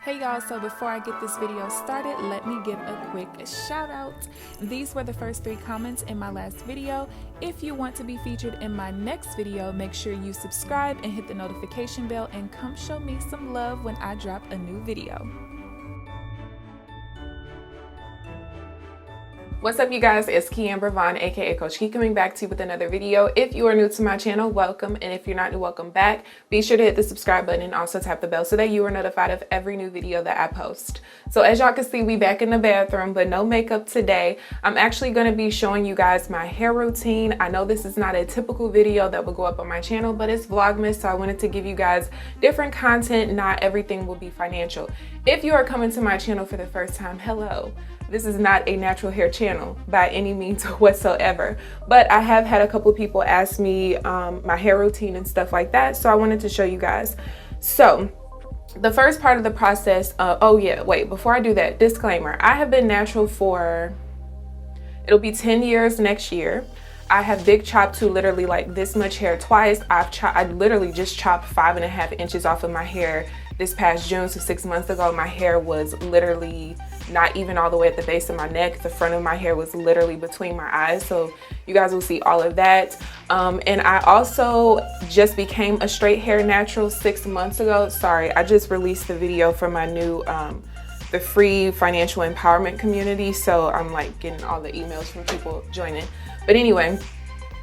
Hey y'all, so before I get this video started, let me give a quick shout out. These were the first 3 comments in my last video. If you want to be featured in my next video, make sure you subscribe and hit the notification bell and come show me some love when I drop a new video. What's up you guys, it's KeAmber Vaughn aka CoachKe coming back to you with another video. If you are new to my channel, welcome, and if you're not new, welcome back. Be sure to hit the subscribe button and also tap the bell so that you are notified of every new video that I post. So as y'all can see, we back in the bathroom, but no makeup today. I'm actually going to be showing you guys my hair routine. I know this is not a typical video that will go up on my channel, but it's Vlogmas, so I wanted to give you guys different content. Not everything will be financial. If you are coming to my channel for the first time, hello. This is not a natural hair channel by any means whatsoever, but I have had a couple people ask me my hair routine and stuff like that, so I wanted to show you guys. So the first part of the process, oh yeah, wait, before I do that, disclaimer, I have been natural for, it'll be 10 years next year. I have big chopped to literally like this much hair twice. I literally just chopped 5.5 inches off of my hair this past June. So 6 months ago, my hair was literally not even all the way at the base of my neck. The front of my hair was literally between my eyes. So you guys will see all of that. And I also just became a straight hair natural 6 months ago. Sorry, I just released the video for my new, the free financial empowerment community. So I'm like getting all the emails from people joining. But anyway,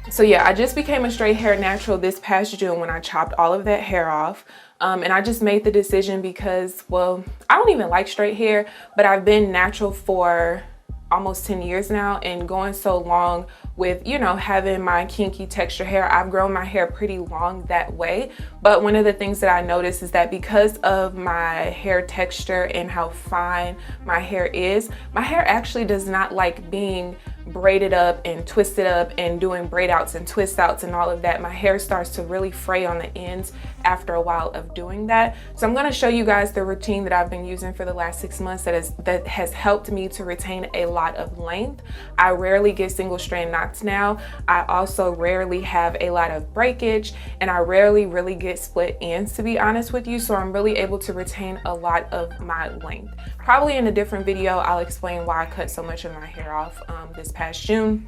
so yeah, I just became a straight hair natural this past June when I chopped all of that hair off. And I just made the decision because, well, I don't even like straight hair, but I've been natural for almost 10 years now, and going so long with, you know, having my kinky texture hair, I've grown my hair pretty long that way. But one of the things that I noticed is that because of my hair texture and how fine my hair is, my hair actually does not like being braided up and twisted up and doing braid outs and twist outs and all of that. My hair starts to really fray on the ends after a while of doing that. So I'm going to show you guys the routine that I've been using for the last 6 months that has helped me to retain a lot of length. I rarely get single strand knots now. I also rarely have a lot of breakage, and I rarely really get split ends, to be honest with you. So I'm really able to retain a lot of my length. Probably in a different video, I'll explain why I cut so much of my hair off this past June.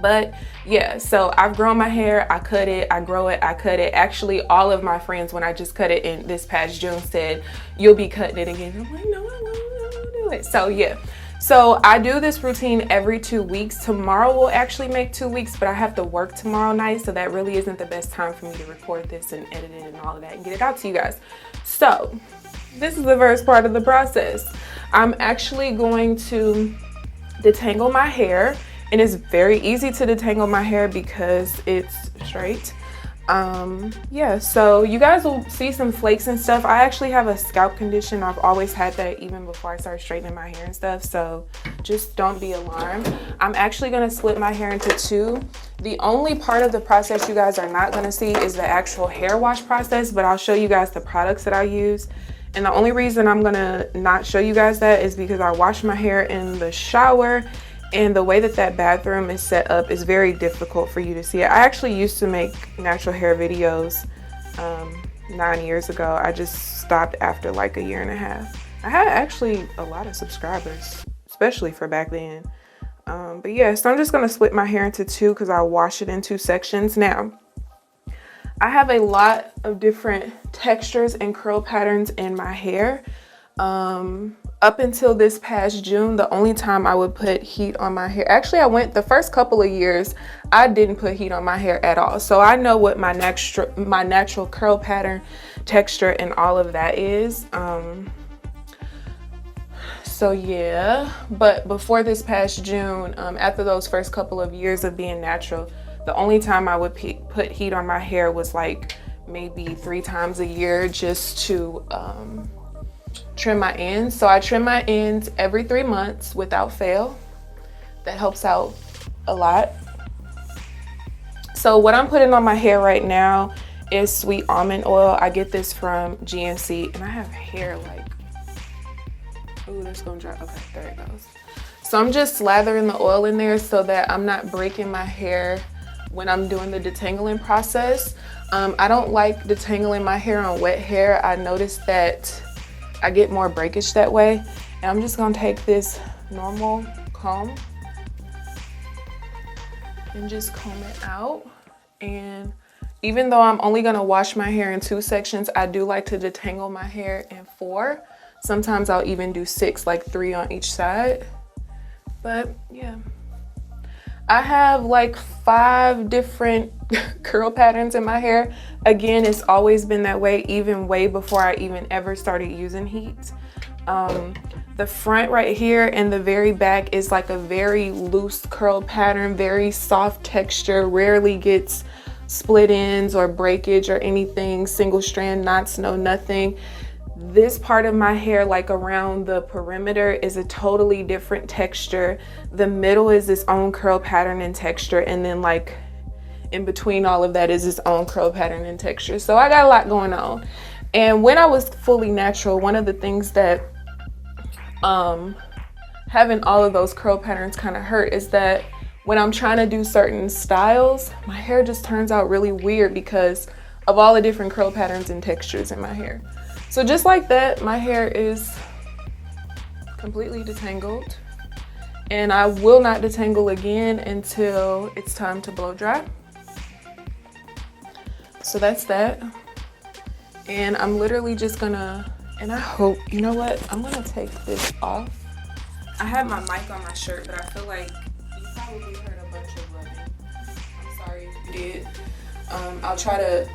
But yeah, so I've grown my hair, I cut it, I grow it, I cut it. Actually, all of my friends, when I just cut it in this past June, said, you'll be cutting it again. I'm like, no, I won't do it. So yeah, so I do this routine every 2 weeks. Tomorrow will actually make 2 weeks, but I have to work tomorrow night, so that really isn't the best time for me to record this and edit it and all of that and get it out to you guys. So this is the first part of the process. I'm actually going to detangle my hair, and it's very easy to detangle my hair because it's straight. Yeah, so you guys will see some flakes and stuff. I actually have a scalp condition. I've always had that even before I started straightening my hair and stuff, so just don't be alarmed. I'm actually going to split my hair into 2. The only part of the process you guys are not going to see is the actual hair wash process, but I'll show you guys the products that I use. And the only reason I'm gonna not show you guys that is because I wash my hair in the shower, and the way that that bathroom is set up is very difficult for you to see it. I actually used to make natural hair videos 9 years ago. I just stopped after like 1.5 years. I had actually a lot of subscribers, especially for back then. But yeah, so I'm just gonna split my hair into 2 because I wash it in 2 sections. Now, I have a lot of different textures and curl patterns in my hair. Up until this past June, the only time I would put heat on my hair, actually the first couple of years, I didn't put heat on my hair at all. So I know what my natural curl pattern, texture, and all of that is. So yeah, but before this past June, after those first couple of years of being natural, the only time I would put heat on my hair was like maybe 3 times a year just to trim my ends. So I trim my ends every 3 months without fail. That helps out a lot. So what I'm putting on my hair right now is sweet almond oil. I get this from GNC, and I have hair like, oh, that's gonna dry. Okay, there it goes. So I'm just slathering the oil in there so that I'm not breaking my hair when I'm doing the detangling process. I don't like detangling my hair on wet hair. I noticed that I get more breakage that way. And I'm just gonna take this normal comb and just comb it out. And even though I'm only gonna wash my hair in 2 sections, I do like to detangle my hair in 4. Sometimes I'll even do 6, like 3 on each side. But yeah, I have like 5 different curl patterns in my hair. Again, it's always been that way, even way before I even ever started using heat. The front right here and the very back is like a very loose curl pattern, very soft texture, rarely gets split ends or breakage or anything, single strand knots, no nothing. This part of my hair, like around the perimeter, is a totally different texture. The middle is its own curl pattern and texture, and then like in between all of that is its own curl pattern and texture. So I got a lot going on. And when I was fully natural, one of the things that having all of those curl patterns kind of hurt is that when I'm trying to do certain styles, my hair just turns out really weird because of all the different curl patterns and textures in my hair. So just like that, my hair is completely detangled, and I will not detangle again until it's time to blow dry. So that's that. And I'm literally just gonna, and I hope, you know what? I'm gonna take this off. I have my mic on my shirt, but I feel like you probably heard a bunch of rubbing. I'm sorry if you did. I'll try to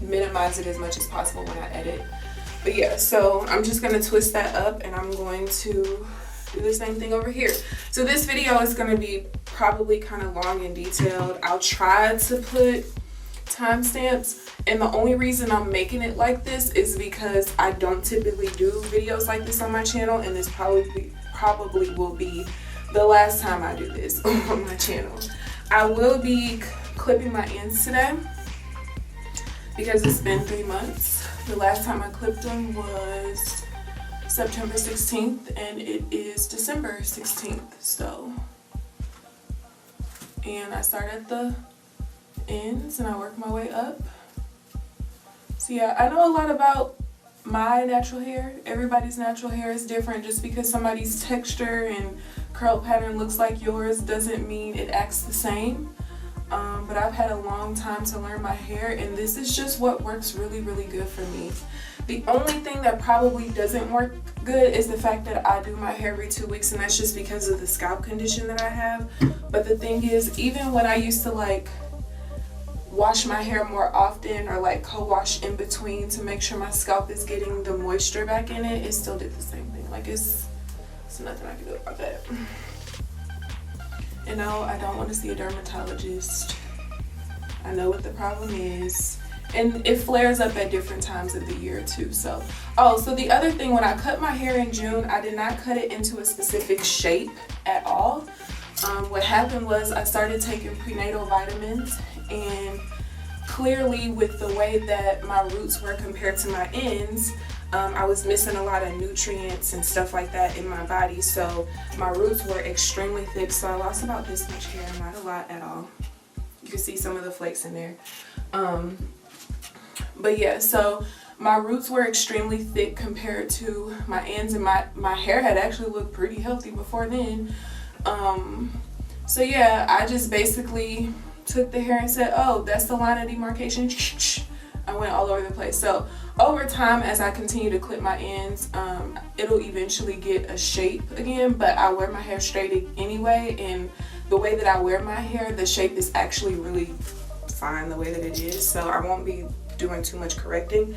minimize it as much as possible when I edit. But yeah, so I'm just gonna twist that up, and I'm going to do the same thing over here. So this video is gonna be probably kind of long and detailed. I'll try to put timestamps, and the only reason I'm making it like this is because I don't typically do videos like this on my channel, and this probably will be the last time I do this on my channel. I will be clipping my ends today because it's been 3 months. The last time I clipped them was September 16th, and it is December 16th. So, and I start at the ends and I work my way up. So yeah, I know a lot about my natural hair. Everybody's natural hair is different. Just because somebody's texture and curl pattern looks like yours doesn't mean it acts the same. But I've had a long time to learn my hair, and this is just what works really, really good for me. The only thing that probably doesn't work good is the fact that I do my hair every 2 weeks, and that's just because of the scalp condition that I have. But the thing is, even when I used to like wash my hair more often or like co-wash in between to make sure my scalp is getting the moisture back in it, it still did the same thing. Like it's nothing I can do about that. And no, I don't want to see a dermatologist. I know what the problem is. And it flares up at different times of the year too. So, so the other thing, when I cut my hair in June, I did not cut it into a specific shape at all. What happened was I started taking prenatal vitamins, and clearly with the way that my roots were compared to my ends, I was missing a lot of nutrients and stuff like that in my body. So my roots were extremely thick, so I lost about this much hair, not a lot at all. You can see some of the flakes in there. But yeah, so my roots were extremely thick compared to my ends, and my hair had actually looked pretty healthy before then. So yeah, I just basically took the hair and said, oh, that's the line of demarcation. I went all over the place. So over time, as I continue to clip my ends, it'll eventually get a shape again, but I wear my hair straight anyway, and the way that I wear my hair, the shape is actually really fine the way that it is, so I won't be doing too much correcting.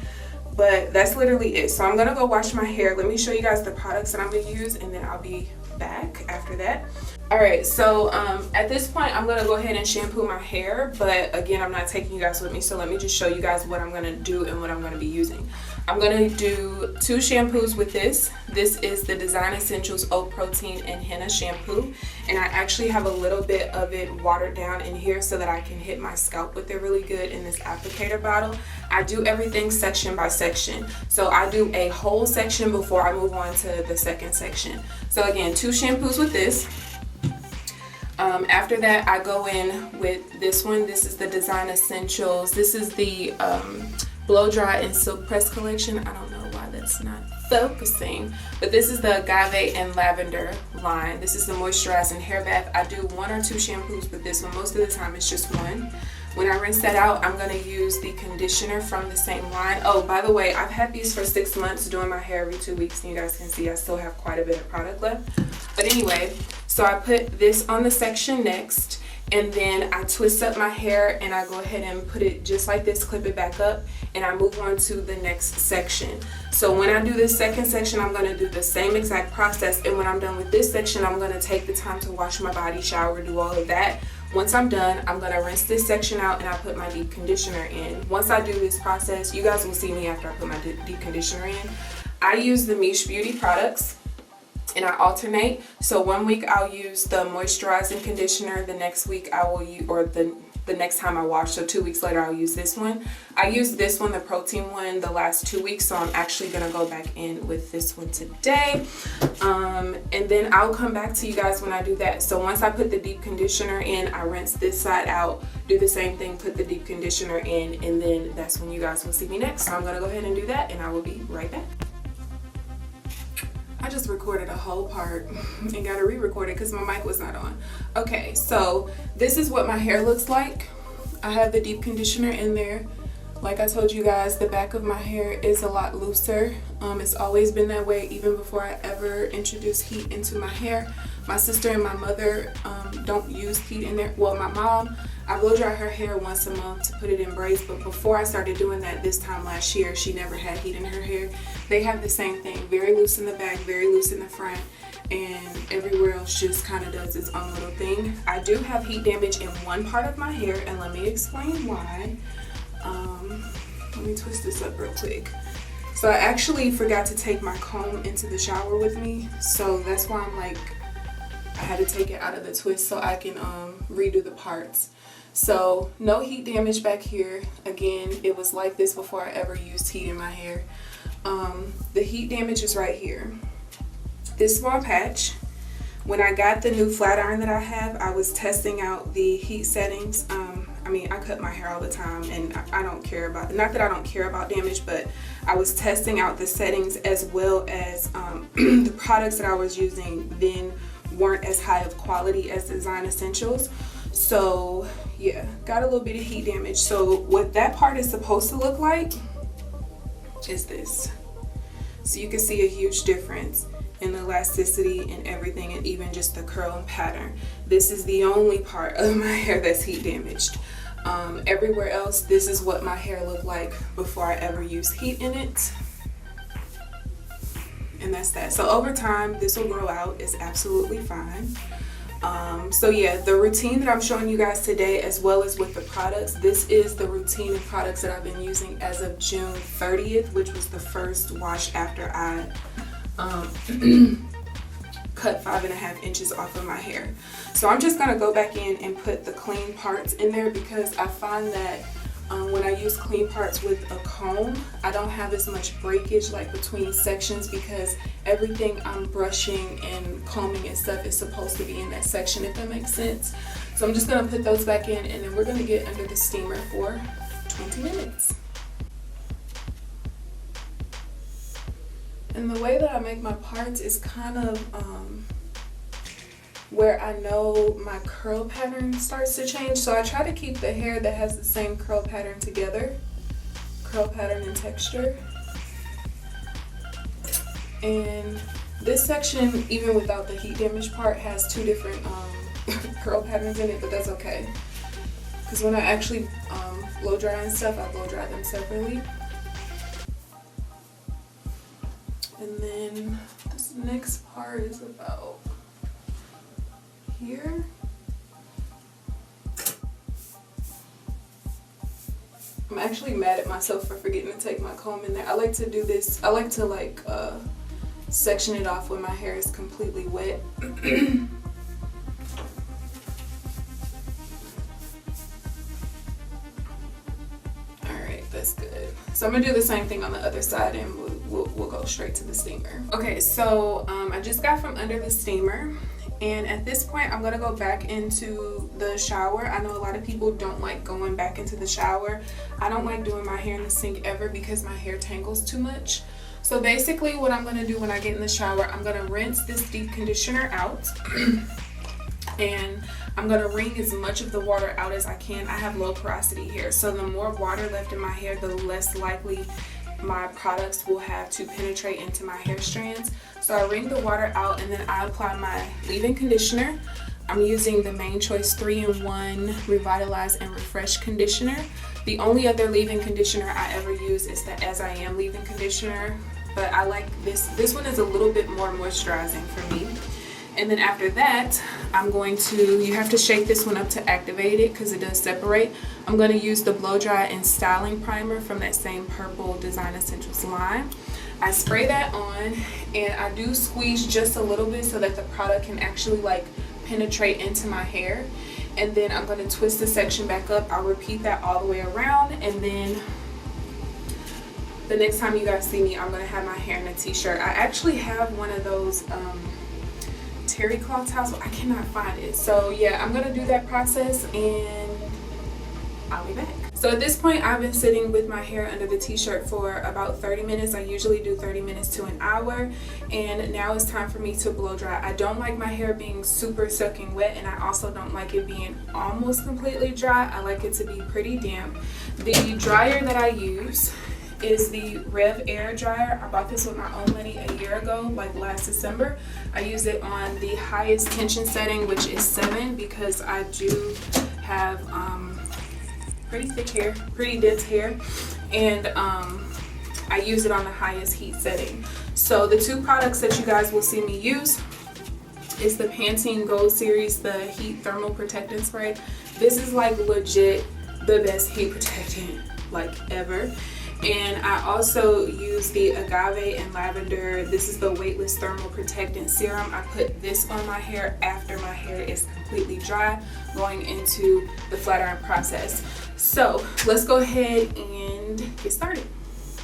But that's literally it. So I'm gonna go wash my hair. Let me show you guys the products that I'm gonna use, and then I'll be back after that. All right, so at this point I'm gonna go ahead and shampoo my hair, but again, I'm not taking you guys with me, so let me just show you guys what I'm gonna do and what I'm gonna be using. I'm gonna do 2 shampoos with this. This is the Design Essentials Oat Protein and Henna shampoo, and I actually have a little bit of it watered down in here so that I can hit my scalp with it really good in this applicator bottle. I do everything section by section, so I do a whole section before I move on to the second section. So again, 2 shampoos with this. After that, I go in with this one. This is the Design Essentials. This is the Blow Dry and Silk Press collection. I don't know why that's it's not focusing. But this is the agave and lavender line. This is the moisturizing hair bath. I do 1 or 2 shampoos with this one. Most of the time it's just one. When I rinse that out, I'm going to use the conditioner from the same line. Oh, by the way, I've had these for 6 months, doing my hair every 2 weeks, and you guys can see I still have quite a bit of product left. But anyway, so I put this on the section next, and then I twist up my hair and I go ahead and put it just like this, clip it back up, and I move on to the next section. So when I do this second section, I'm going to do the same exact process, and when I'm done with this section, I'm going to take the time to wash my body, shower, do all of that. Once I'm done, I'm going to rinse this section out and I put my deep conditioner in. Once I do this process, you guys will see me after I put my deep conditioner in. I use the Miche Beauty products and I alternate. So 1 week I'll use the moisturizing conditioner, the next week I will use, or the next time I wash, so 2 weeks later I'll use this one. I used this one, the protein one, the last 2 weeks, so I'm actually going to go back in with this one today. And then I'll come back to you guys when I do that. So once I put the deep conditioner in, I rinse this side out, do the same thing, put the deep conditioner in, and then that's when you guys will see me next. So I'm going to go ahead and do that, and I will be right back. I just recorded a whole part and got to re-record it because my mic was not on. Okay, so this is what my hair looks like. I have the deep conditioner in there. Like I told you guys, the back of my hair is a lot looser. It's always been that way even before I ever introduced heat into my hair. My sister and my mother don't use heat in there. Well, my mom, I blow dry her hair once a month to put it in braids, but before I started doing that this time last year, she never had heat in her hair. They have the same thing, very loose in the back, very loose in the front, and everywhere else just kind of does its own little thing. I do have heat damage in one part of my hair, and let me explain why. Let me twist this up real quick. So I actually forgot to take my comb into the shower with me, so that's why I'm like, I had to take it out of the twist so I can redo the parts. So no heat damage back here. Again, it was like this before I ever used heat in my hair. The heat damage is right here. This small patch. When I got the new flat iron that I have, I was testing out the heat settings. I mean, I cut my hair all the time, and I don't care about, not that I don't care about damage, but I was testing out the settings as well as the products that I was using then weren't as high of quality as Design Essentials. So yeah, got a little bit of heat damage. So what that part is supposed to look like is this. So you can see a huge difference in elasticity and everything, and even just the curl and pattern. This is the only part of my hair that's heat damaged. Everywhere else, this is what my hair looked like before I ever used heat in it. And that's that. So over time, this will grow out. It's absolutely fine. So yeah, the routine that I'm showing you guys today, as well as with the products, this is the routine of products that I've been using as of June 30th, which was the first wash after I cut 5.5 inches off of my hair. So I'm just gonna go back in and put the clean parts in there, because I find that when I use clean parts with a comb, I don't have as much breakage like between sections, because everything I'm brushing and combing and stuff is supposed to be in that section, if that makes sense. So I'm just gonna put those back in, and then we're gonna get under the steamer for 20 minutes. And the way that I make my parts is kind of where I know my curl pattern starts to change. So I try to keep the hair that has the same curl pattern together, curl pattern and texture. And this section, even without the heat damage part, has 2 different curl patterns in it, but that's okay. Because when I actually blow dry and stuff, I blow dry them separately. And then this next part is about here. I'm actually mad at myself for forgetting to take my comb in there. I like to do this. I like to like section it off when my hair is completely wet. Alright, that's good. So I'm gonna do the same thing on the other side, and we'll go straight to the steamer. Okay, so I just got from under the steamer, and at this point I'm gonna go back into the shower. I know a lot of people don't like going back into the shower. I don't like doing my hair in the sink ever because my hair tangles too much. So basically what I'm going to do when I get in the shower, I'm going to rinse this deep conditioner out and I'm going to wring as much of the water out as I can. I have low porosity hair, so the more water left in my hair, the less likely my products will have to penetrate into my hair strands. So I wring the water out and then I apply my leave-in conditioner. I'm using the Main Choice 3-in-1 Revitalize and Refresh conditioner. The only other leave-in conditioner I ever use is the As I Am leave-in conditioner, but I like this. This one is a little bit more moisturizing for me. And then after that, I'm going to, you have to shake this one up to activate it because it does separate. I'm going to use the Blow Dry and Styling Primer from that same purple Design Essentials line. I spray that on and I do squeeze just a little bit so that the product can actually like penetrate into my hair. And then I'm going to twist the section back up. I'll repeat that all the way around, and then the next time you guys see me, I'm going to have my hair in a t-shirt. I actually have one of those terry cloth towels, but I cannot find it. So yeah, I'm going to do that process and I'll be back. So at this point, I've been sitting with my hair under the t-shirt for about 30 minutes. I usually do 30 minutes to an hour, and now it's time for me to blow dry. I don't like my hair being super soaking wet, and I also don't like it being almost completely dry. I like it to be pretty damp. The dryer that I use is the Rev Air dryer. I bought this with my own money a year ago, like last December. I use it on the highest tension setting, which is 7, because I do have pretty thick hair, pretty dense hair, and I use it on the highest heat setting. So the two products that you guys will see me use is the Pantene Gold Series, the Heat Thermal Protectant Spray. This is like legit the best heat protectant like ever. And I also use the Agave and Lavender. This is the Weightless Thermal Protectant Serum. I put this on my hair after my hair is completely dry, going into the flat iron process. So let's go ahead and get started.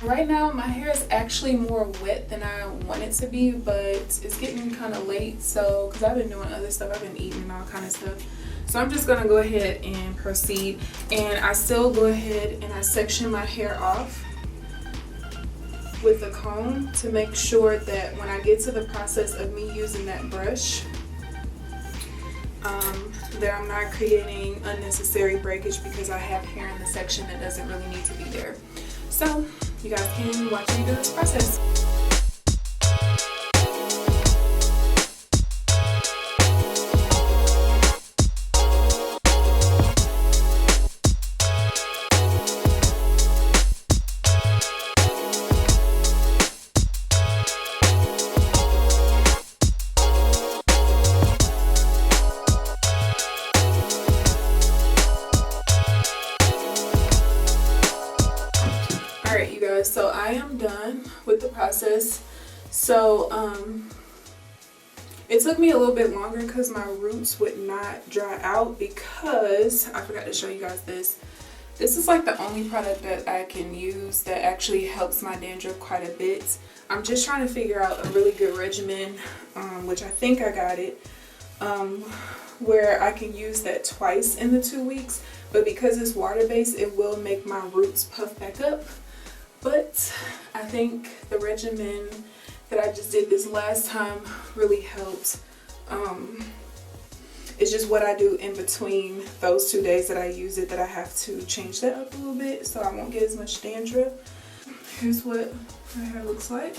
Right now my hair is actually more wet than I want it to be, but it's getting kind of late, so because I've been doing other stuff, I've been eating and all kind of stuff. So I'm just gonna go ahead and proceed, and I still go ahead and I section my hair off with a comb to make sure that when I get to the process of me using that brush, that I'm not creating unnecessary breakage because I have hair in the section that doesn't really need to be there. So you guys can watch me do this process. Alright you guys, so I am done with the process. So it took me a little bit longer because my roots would not dry out, because I forgot to show you guys this. This is like the only product that I can use that actually helps my dandruff quite a bit. I'm just trying to figure out a really good regimen, which I think I got it, where I can use that twice in the 2 weeks, but because it's water-based, it will make my roots puff back up. But I think the regimen that I just did this last time really helped. It's just what I do in between those 2 days that I use it that I have to change that up a little bit so I won't get as much dandruff. Here's what my hair looks like.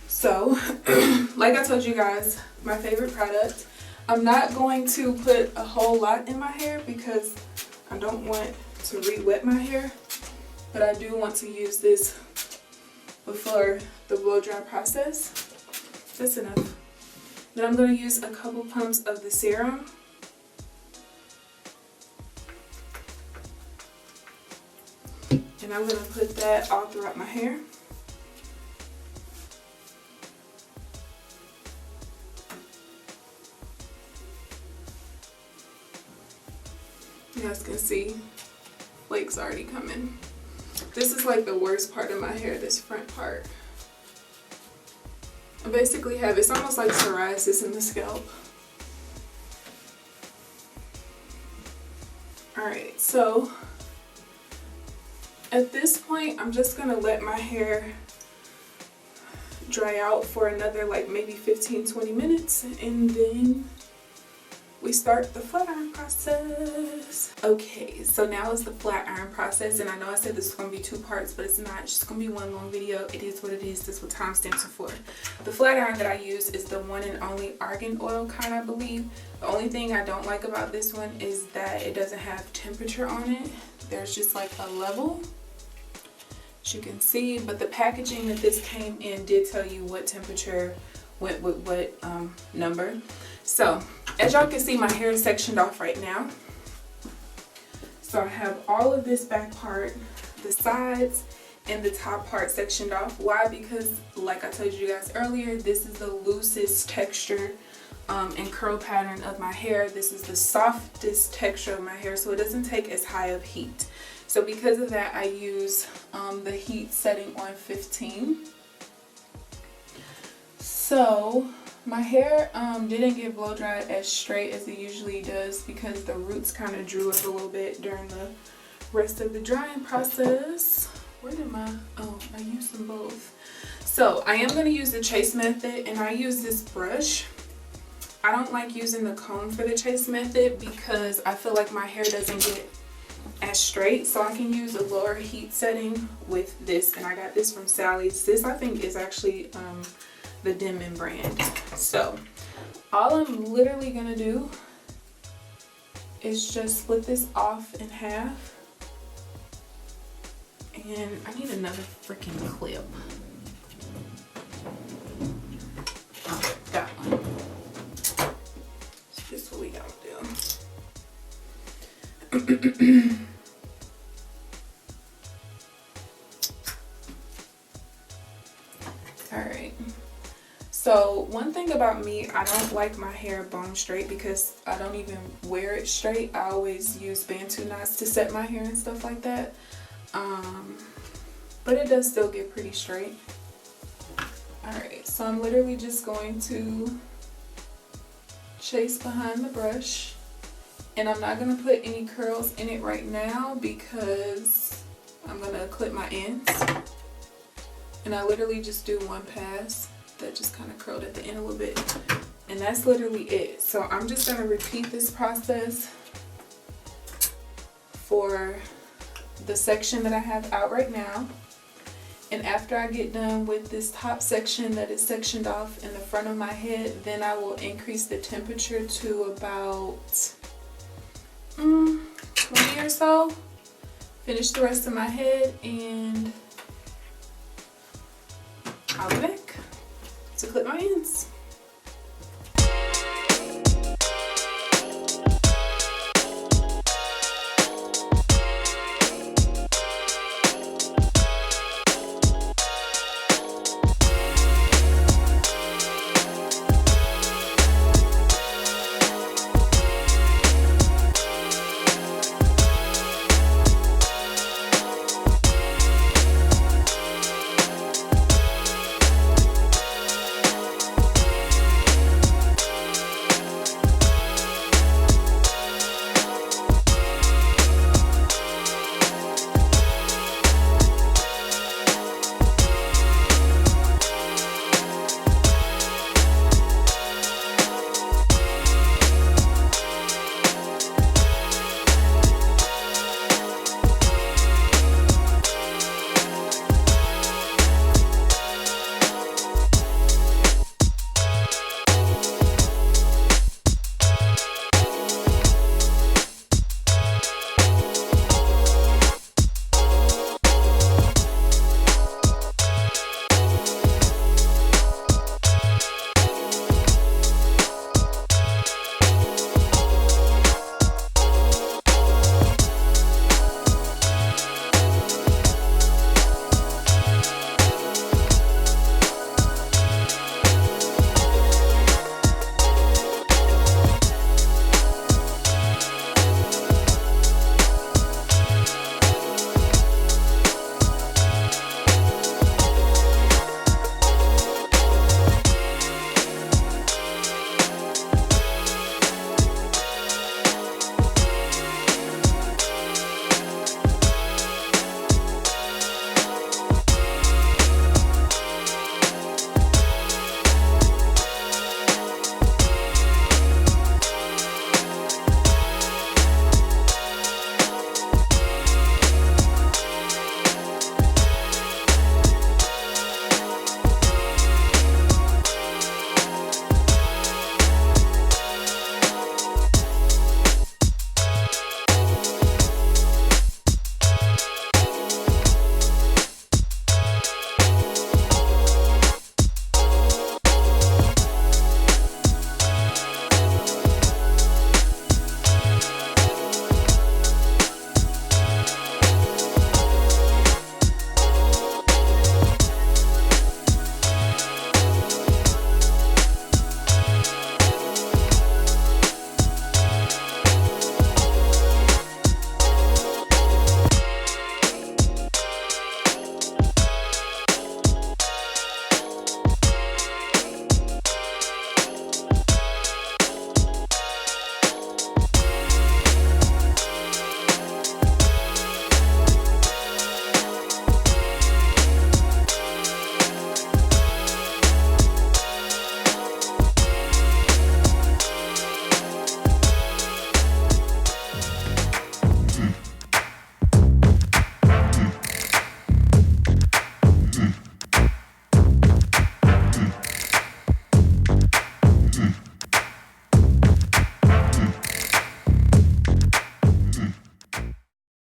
So, like I told you guys, my favorite product. I'm not going to put a whole lot in my hair because I don't want to re-wet my hair. But I do want to use this before the blow dry process. That's enough. Then I'm going to use a couple pumps of the serum. And I'm going to put that all throughout my hair. You guys can see flakes already coming. This is like the worst part of my hair, this front part. I basically have, it's almost like psoriasis in the scalp. Alright, so At this point, I'm just gonna let my hair dry out for another like maybe 15-20 minutes, and then we start the flat iron process. Okay, so now is the flat iron process, and I know I said this was gonna be 2 parts, but it's not. It's just gonna be one long video. It is what it is. This is what timestamps are for. The flat iron that I use is the one and only argan oil kind, I believe. The only thing I don't like about this one is that it doesn't have temperature on it. There's just like a level, as you can see, but the packaging that this came in did tell you what temperature went with what number. So as y'all can see, my hair is sectioned off right now. So I have all of this back part, the sides, and the top part sectioned off. Why? Because like I told you guys earlier, this is the loosest texture and curl pattern of my hair. This is the softest texture of my hair, so it doesn't take as high of heat. So because of that, I use the heat setting on 15. So my hair didn't get blow dried as straight as it usually does because the roots kind of drew up a little bit during the rest of the drying process. Where did my, oh, I used them both. So I am going to use the chase method, and I use this brush. I don't like using the comb for the chase method because I feel like my hair doesn't get as straight, so I can use a lower heat setting with this, and I got this from Sally's. This I think is actually the Denman brand. So all I'm literally gonna do is just split this off in half, and I need another freaking clip. Oh, got one. So this is what we gotta do. Alright, so one thing about me, I don't like my hair bone straight because I don't even wear it straight. I always use Bantu knots to set my hair and stuff like that, but it does still get pretty straight. Alright, so I'm literally just going to chase behind the brush, and I'm not going to put any curls in it right now because I'm going to clip my ends. And I literally just do one pass that just kind of curled at the end a little bit, and that's literally it. So I'm just going to repeat this process for the section that I have out right now. And after I get done with this top section that is sectioned off in the front of my head, then I will increase the temperature to about 20 or so. Finish the rest of my head, and I'll be back to clip my ends.